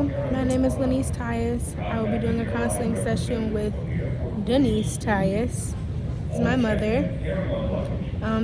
my name is Lenise Tyus. I will be doing a counseling session with Denise Tyus. It's my mother.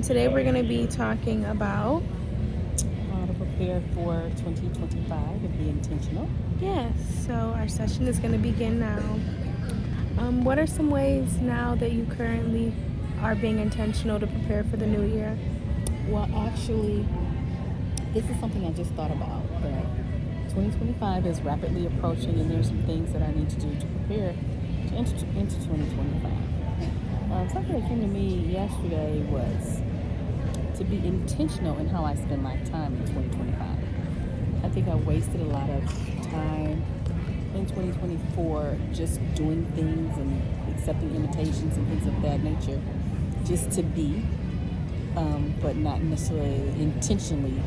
Today we're going to be talking about, How to prepare for 2025 and be intentional. yes, so our session is going to begin now. What are some ways now that you currently are being intentional to prepare for the new year? Well, actually, this is something I just thought about. That 2025 is rapidly approaching, and there's some things that I need to do to prepare into 2025. Something that came to me yesterday was to be intentional in how I spend my time in 2025. I think I wasted a lot of time in 2024 just doing things and accepting invitations and things of that nature just to be, but not necessarily intentionally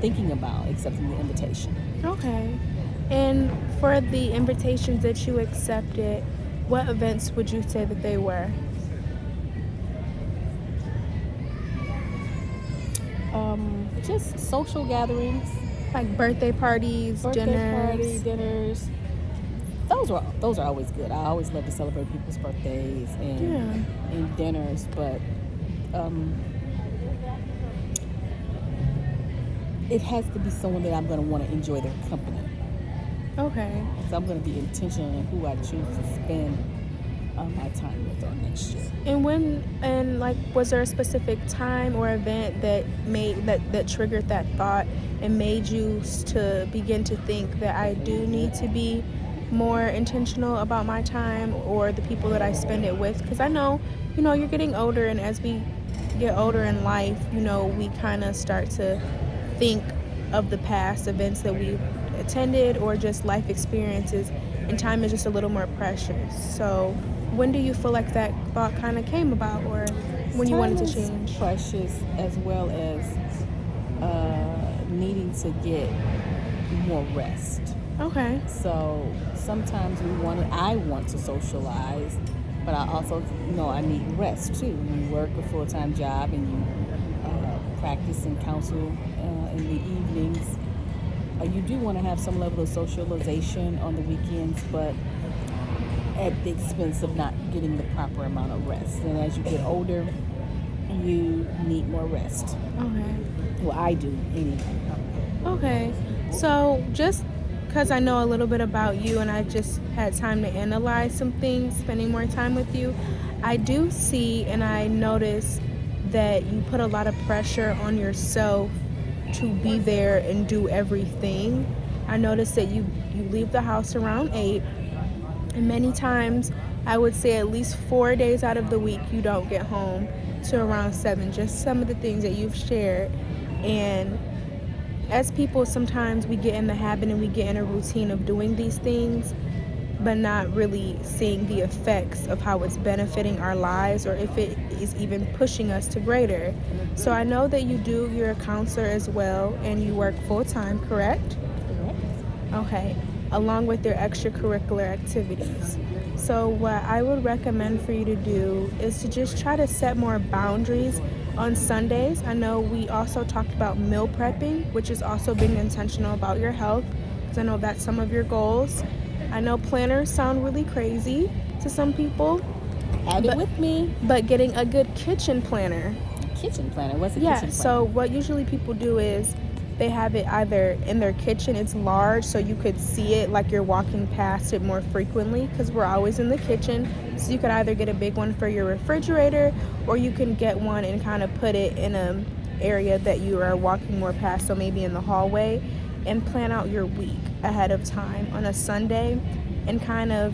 thinking about accepting the invitation. Okay. And for the invitations that you accepted, what events would you say that they were? Just social gatherings, Like birthday parties, birthday party, dinners. dinners. Those are always good. I always love to celebrate people's birthdays Yeah. and dinners, but it has to be someone that I'm going to want to enjoy their company. Okay. So I'm going to be intentional in who I choose to spend my time with on next year. And like, was there a specific time or event that made that triggered that thought and made you to begin to think that I do need to be more intentional about my time or the people that I spend it with? Because I know, you're getting older, and as we get older in life, we kind of start to think of the past events that we attended or just life experiences, and time is just a little more precious. So when do you feel like that thought kind of came about, or when you Time wanted to is change? precious, as well as needing to get more rest. Okay. So sometimes I want to socialize, but I also know I need rest too. You work a full-time job and you practice and counsel in the evenings. You do want to have some level of socialization on the weekends, but at the expense of not getting the proper amount of rest. And as you get older, you need more rest. Okay. Well, I do anyway. Okay. So just because I know a little bit about you and I've just had time to analyze some things, spending more time with you, I do see and I notice that you put a lot of pressure on yourself to be there and do everything. I notice that you leave the house around 8, and many times I would say at least 4 days out of the week you don't get home to around 7. Just some of the things that you've shared. And as people, sometimes we get in the habit and we get in a routine of doing these things, but not really seeing the effects of how it's benefiting our lives or if it is even pushing us to greater. So I know that you're a counselor as well, and you work full time, correct? Correct. Okay, along with your extracurricular activities. So what I would recommend for you to do is to just try to set more boundaries on Sundays. I know we also talked about meal prepping, which is also being intentional about your health, because I know that's some of your goals. I know planners sound really crazy to some people, Have it with me. but getting a good kitchen planner. Kitchen planner. What's a Yeah, kitchen planner? so what usually people do is they have it either in their kitchen. It's large, so you could see it like you're walking past it more frequently, because we're always in the kitchen. So you could either get a big one for your refrigerator, or you can get one and kind of put it in a area that you are walking more past, so maybe in the hallway, and plan out your week ahead of time on a Sunday and kind of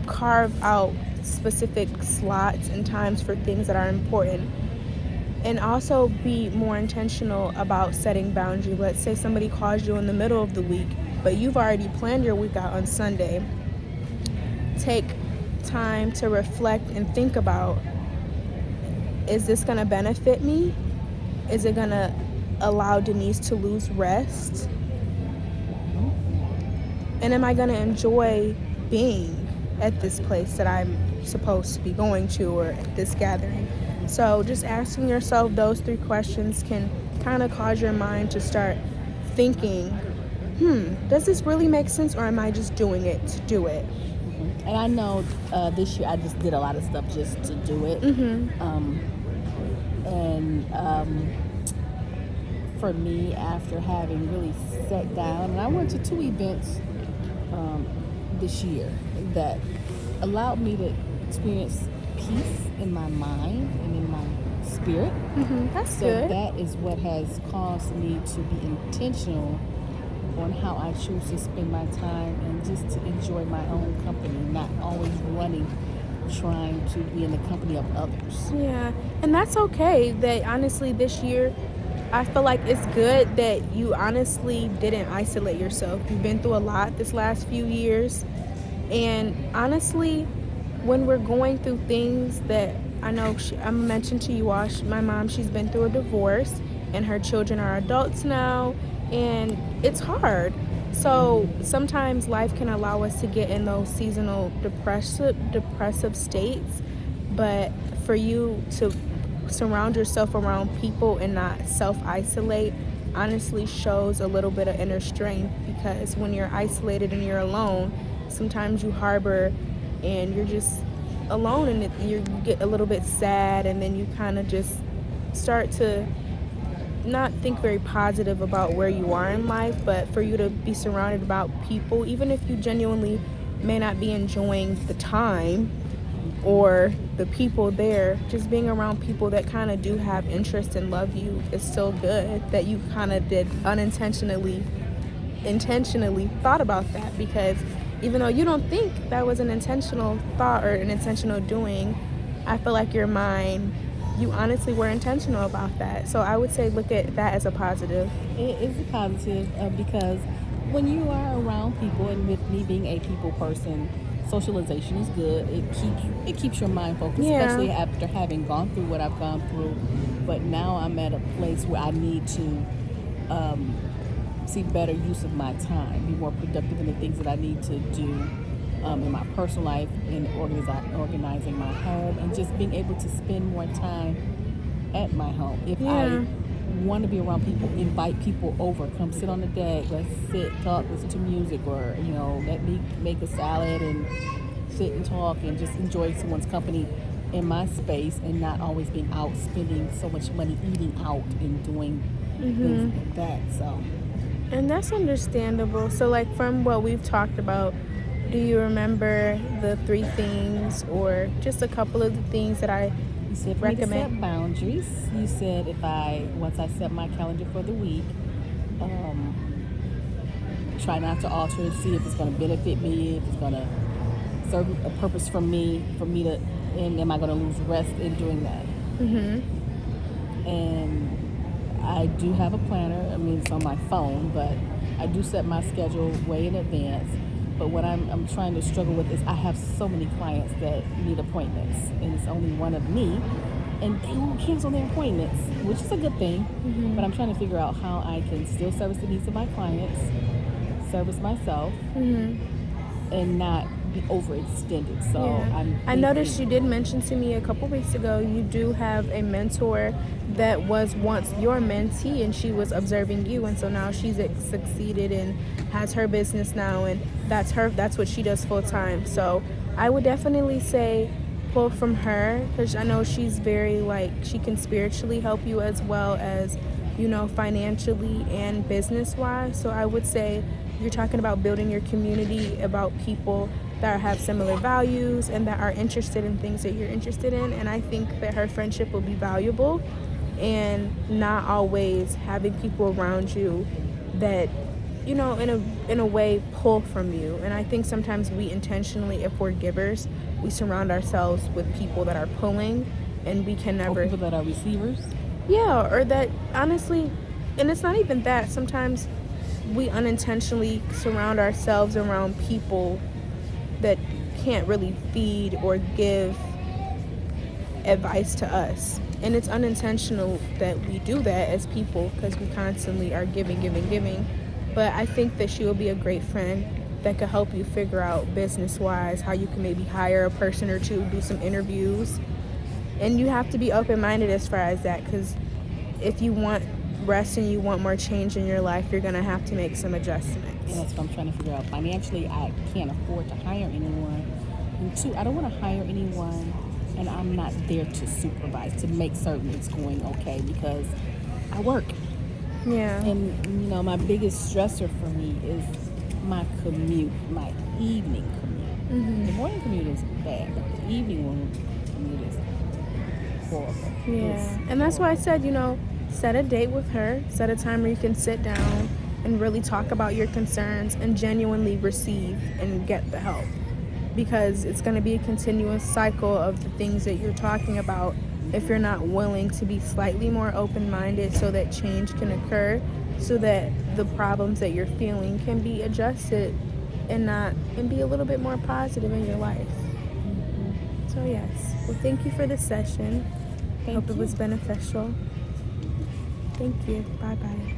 carve out specific slots and times for things that are important, and also be more intentional about setting boundaries. Let's say somebody calls you in the middle of the week, but you've already planned your week out on Sunday. Take time to reflect and think about, is this going to benefit me? Is it going to allow Denise to lose rest? And am I going to enjoy being at this place that I'm supposed to be going to, or at this gathering? So just asking yourself those 3 questions can kind of cause your mind to start thinking does this really make sense, or am I just doing it to do it? And I know this year I just did a lot of stuff just to do it. And for me, after having really sat down, and I went to 2 events this year that allowed me to experience peace in my mind and in my spirit. That's So good. that is what has caused me to be intentional on how I choose to spend my time and just to enjoy my own company, not always running, trying to be in the company of others. Yeah, and that's okay. That honestly, this year, I feel like it's good that you honestly didn't isolate yourself. You've been through a lot this last few years, and honestly, when we're going through things that I know, I mentioned to you all, my mom, she's been through a divorce, and her children are adults now, and it's hard. So sometimes life can allow us to get in those seasonal depressive states, but for you to surround yourself around people and not self-isolate honestly shows a little bit of inner strength, because when you're isolated and you're alone, sometimes you harbor and you're just alone, and you get a little bit sad, and then you kind of just start to not think very positive about where you are in life. But for you to be surrounded about people, even if you genuinely may not be enjoying the time or the people there, just being around people that kind of do have interest and love you is still good. That you kind of did intentionally thought about that, because even though you don't think that was an intentional thought or an intentional doing, I feel like your mind, you honestly were intentional about that. So I would say look at that as a positive. It is a positive because when you are around people, and with me being a people person, socialization is good. It keeps your mind focused, Yeah. especially after having gone through what I've gone through. But now I'm at a place where I need to see better use of my time, be more productive in the things that I need to do in my personal life, in organizing my home, and just being able to spend more time at my home. If I want to be around people, invite people over, come sit on the deck, let's sit, talk, listen to music, or let me make a salad and sit and talk and just enjoy someone's company in my space, and not always being out spending so much money eating out and doing things like that. So And that's understandable. So, like, from what we've talked about, do you remember the 3 things, or just a couple of the things that I you said for me to recommend? set boundaries. You said once I set my calendar for the week, try not to alter it, see if it's going to benefit me, if it's going to serve a purpose for me to, and am I going to lose rest in doing that? And I do have a planner. I mean, it's on my phone, but I do set my schedule way in advance. But what I'm trying to struggle with is I have so many clients that need appointments, and it's only one of me, and they won't cancel their appointments, which is a good thing. But I'm trying to figure out how I can still service the needs of my clients, service myself, and not be overextended. So I noticed you did mention to me a couple weeks ago you do have a mentor that was once your mentee, and she was observing you, and so now she's succeeded and has her business now, and that's what she does full time. So I would definitely say pull from her, because I know she's very, she can spiritually help you as well as financially and business wise. So I would say you're talking about building your community, about people that have similar values and that are interested in things that you're interested in. And I think that her friendship will be valuable, and not always having people around you that in a way pull from you. And I think sometimes we intentionally, if we're givers, we surround ourselves with people that are pulling, and we can never, or people that are receivers. Yeah, or that honestly, and it's not even that. Sometimes we unintentionally surround ourselves around people that can't really feed or give advice to us. And it's unintentional that we do that as people, because we constantly are giving. But I think that she will be a great friend that could help you figure out business-wise how you can maybe hire a person or two, do some interviews. And you have to be open-minded as far as that, because if you want rest and you want more change in your life, you're going to have to make some adjustments. And that's what I'm trying to figure out. Financially, I can't afford to hire anyone. And two, I don't want to hire anyone and I'm not there to supervise, to make certain it's going okay, because I work. Yeah. And, you know, my biggest stressor for me is my commute, my evening commute. Mm-hmm. The morning commute is bad, but the evening commute is horrible. Yeah. And that's why I said, you know, set a date with her, set a time where you can sit down and really talk about your concerns and genuinely receive and get the help. Because it's going to be a continuous cycle of the things that you're talking about if you're not willing to be slightly more open-minded so that change can occur, so that the problems that you're feeling can be adjusted and be a little bit more positive in your life. So yes. Well, thank you for this session. Hope it was beneficial. Thank you. Bye-bye.